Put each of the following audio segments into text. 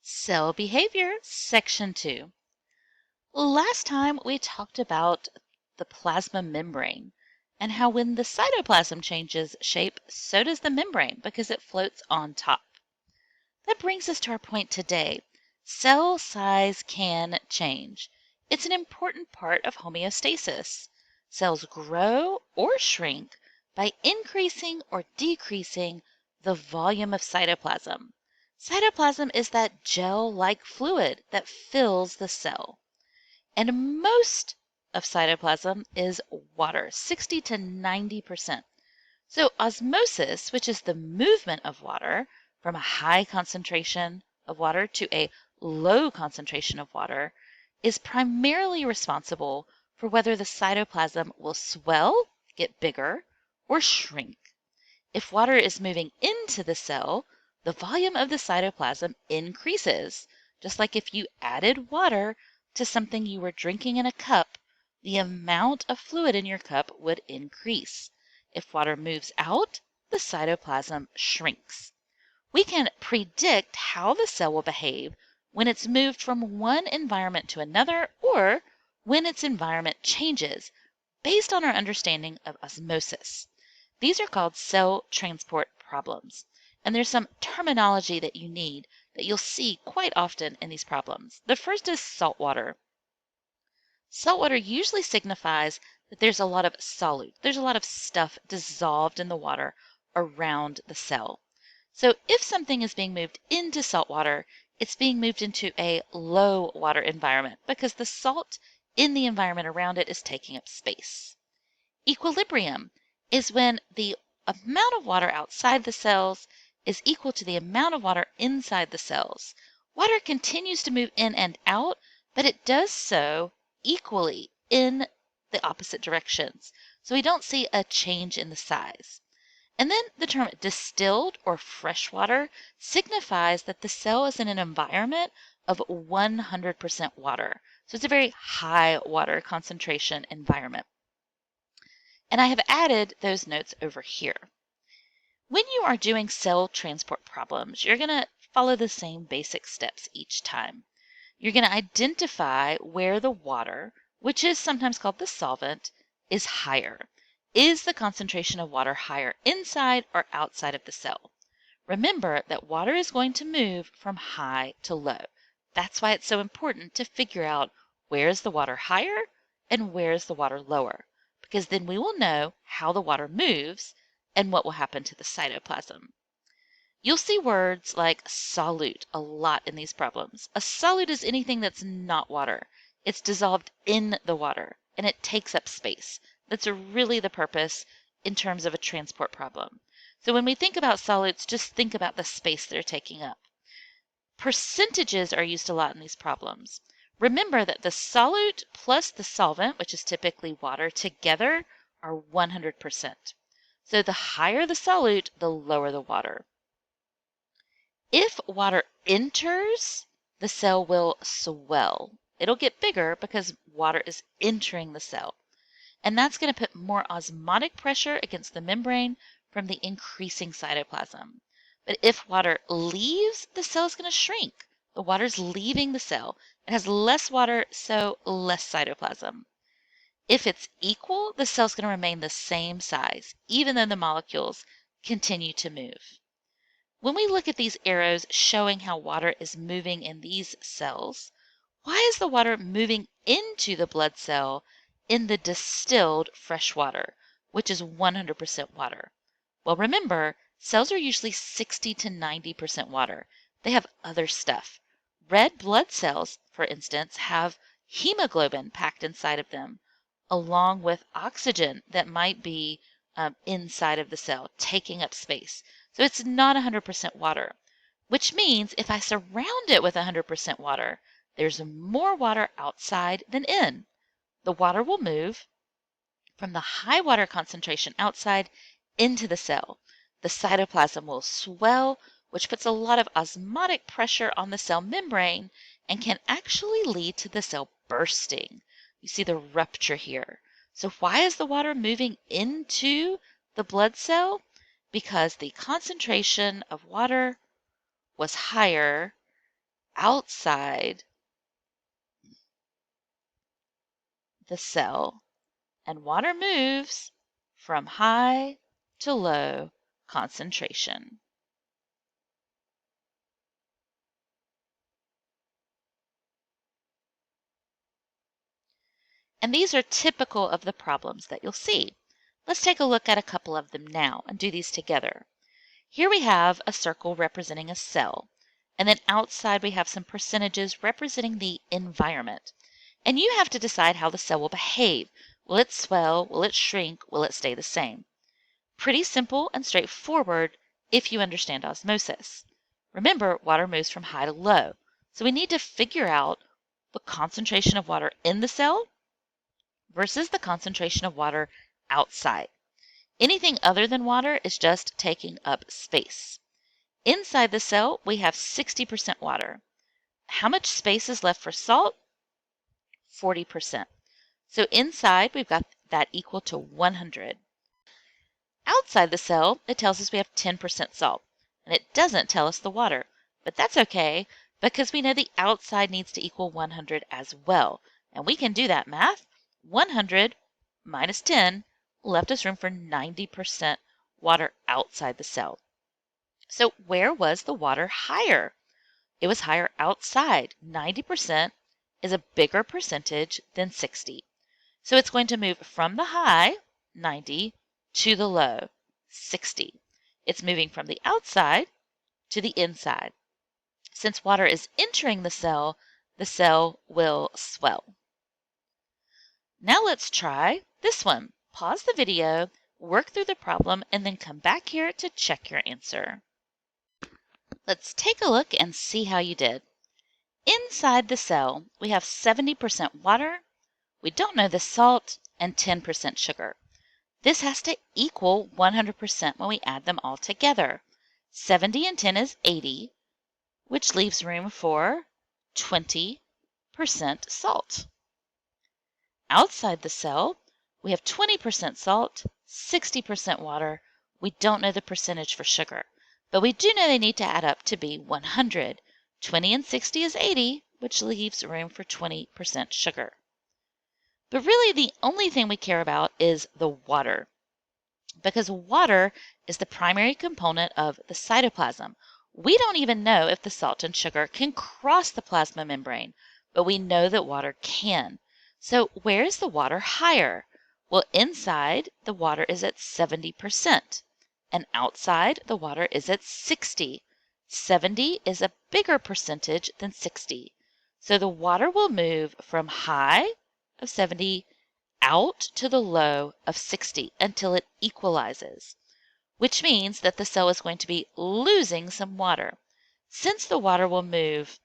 Cell Behavior, Section 2. Last time we talked about the plasma membrane and how when the cytoplasm changes shape, so does the membrane because it floats on top. That brings us to our point today. Cell size can change. It's an important part of homeostasis. Cells grow or shrink by increasing or decreasing the volume of cytoplasm. Cytoplasm is that gel-like fluid that fills the cell. And most of cytoplasm is water, 60 to 90%. So osmosis, which is the movement of water from a high concentration of water to a low concentration of water, is primarily responsible for whether the cytoplasm will swell, get bigger, or shrink. If water is moving into the cell, the volume of the cytoplasm increases. Just like if you added water to something you were drinking in a cup, the amount of fluid in your cup would increase. If water moves out, the cytoplasm shrinks. We can predict how the cell will behave when it's moved from one environment to another or when its environment changes based on our understanding of osmosis. These are called cell transport problems. And there's some terminology that you need that you'll see quite often in these problems. The first is salt water. Salt water usually signifies that there's a lot of solute. There's a lot of stuff dissolved in the water around the cell. So if something is being moved into salt water, it's being moved into a low water environment because the salt in the environment around it is taking up space. Equilibrium is when the amount of water outside the cells is equal to the amount of water inside the cells. Water continues to move in and out, but it does so equally in the opposite directions. So we don't see a change in the size. And then the term distilled or fresh water signifies that the cell is in an environment of 100% water. So it's a very high water concentration environment. And I have added those notes over here. When you are doing cell transport problems, you're going to follow the same basic steps each time. You're going to identify where the water, which is sometimes called the solvent, is higher. Is the concentration of water higher inside or outside of the cell? Remember that water is going to move from high to low. That's why it's so important to figure out where is the water higher and where is the water lower, because then we will know how the water moves and what will happen to the cytoplasm. You'll see words like solute a lot in these problems. A solute is anything that's not water. It's dissolved in the water and it takes up space. That's really the purpose in terms of a transport problem. So when we think about solutes, just think about the space they're taking up. Percentages are used a lot in these problems. Remember that the solute plus the solvent, which is typically water, together are 100%. So the higher the solute, the lower the water. If water enters, the cell will swell. It'll get bigger because water is entering the cell. And that's going to put more osmotic pressure against the membrane from the increasing cytoplasm. But if water leaves, the cell is going to shrink. The water's leaving the cell. It has less water, so less cytoplasm. If it's equal, the cell's going to remain the same size, even though the molecules continue to move. When we look at these arrows showing how water is moving in these cells, why is the water moving into the blood cell in the distilled fresh water, which is 100% water? Well, remember, cells are usually 60 to 90% water. They have other stuff. Red blood cells, for instance, have hemoglobin packed inside of them, along with oxygen that might be inside of the cell, taking up space. So it's not 100% water, which means if I surround it with 100% water, there's more water outside than in. The water will move from the high water concentration outside into the cell. The cytoplasm will swell, which puts a lot of osmotic pressure on the cell membrane and can actually lead to the cell bursting. You see the rupture here. So why is the water moving into the blood cell? Because the concentration of water was higher outside the cell, and water moves from high to low concentration. And these are typical of the problems that you'll see. Let's take a look at a couple of them now and do these together. Here we have a circle representing a cell, and then outside we have some percentages representing the environment. And you have to decide how the cell will behave. Will it swell? Will it shrink? Will it stay the same? Pretty simple and straightforward if you understand osmosis. Remember, water moves from high to low, so we need to figure out the concentration of water in the cell versus the concentration of water outside. Anything other than water is just taking up space. Inside the cell, we have 60% water. How much space is left for salt? 40%. So inside, we've got that equal to 100. Outside the cell, it tells us we have 10% salt, and it doesn't tell us the water. But that's okay, because we know the outside needs to equal 100 as well. And we can do that math. 100 minus 10 left us room for 90% water outside the cell. So where was the water higher? It was higher outside. 90% is a bigger percentage than 60. So it's going to move from the high, 90, to the low, 60. It's moving from the outside to the inside. Since water is entering the cell will swell. Now let's try this one. Pause the video, work through the problem, and then come back here to check your answer. Let's take a look and see how you did. Inside the cell, we have 70% water, we don't know the salt, and 10% sugar. This has to equal 100% when we add them all together. 70 and 10 is 80, which leaves room for 20% salt. Outside the cell, we have 20% salt, 60% water. We don't know the percentage for sugar, but we do know they need to add up to be 100. 20 and 60 is 80, which leaves room for 20% sugar. But really, the only thing we care about is the water, because water is the primary component of the cytoplasm. We don't even know if the salt and sugar can cross the plasma membrane, but we know that water can. So where is the water higher? Well, inside, the water is at 70%, and outside, the water is at 60. 70 is a bigger percentage than 60. So the water will move from high of 70 out to the low of 60 until it equalizes, which means that the cell is going to be losing some water. Since the water will move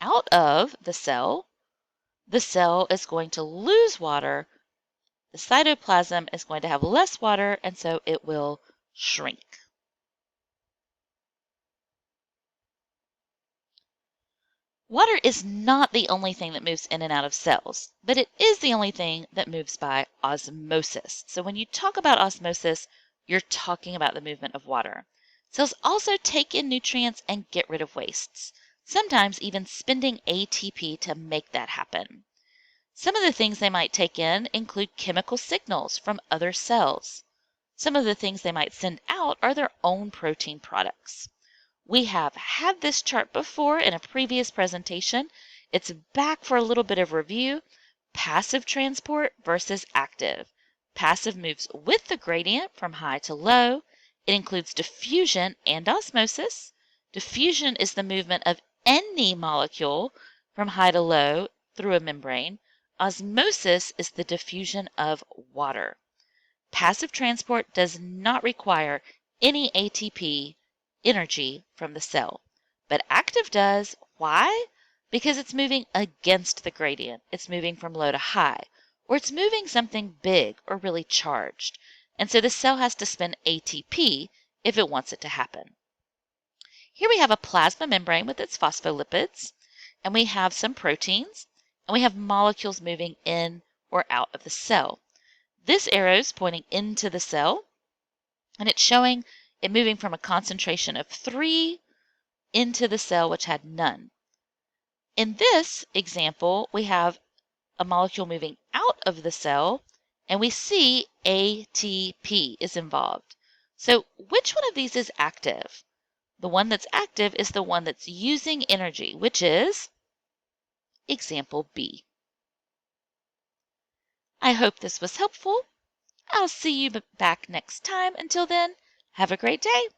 out of the cell is going to lose water. The cytoplasm is going to have less water, and so it will shrink. Water is not the only thing that moves in and out of cells, but it is the only thing that moves by osmosis. So when you talk about osmosis, you're talking about the movement of water. Cells also take in nutrients and get rid of wastes, sometimes even spending ATP to make that happen. Some of the things they might take in include chemical signals from other cells. Some of the things they might send out are their own protein products. We have had this chart before in a previous presentation. It's back for a little bit of review. Passive transport versus active. Passive moves with the gradient from high to low. It includes diffusion and osmosis. Diffusion is the movement of any molecule from high to low through a membrane. Osmosis is the diffusion of water. Passive transport does not require any ATP energy from the cell, but active does. Why? Because it's moving against the gradient. It's moving from low to high, or it's moving something big or really charged. And so the cell has to spend ATP if it wants it to happen. Here we have a plasma membrane with its phospholipids, and we have some proteins, and we have molecules moving in or out of the cell. This arrow is pointing into the cell, and it's showing it moving from a concentration of 3 into the cell which had none. In this example, we have a molecule moving out of the cell, and we see ATP is involved. So which one of these is active? The one that's active is the one that's using energy, which is example B. I hope this was helpful. I'll see you back next time. Until then, have a great day.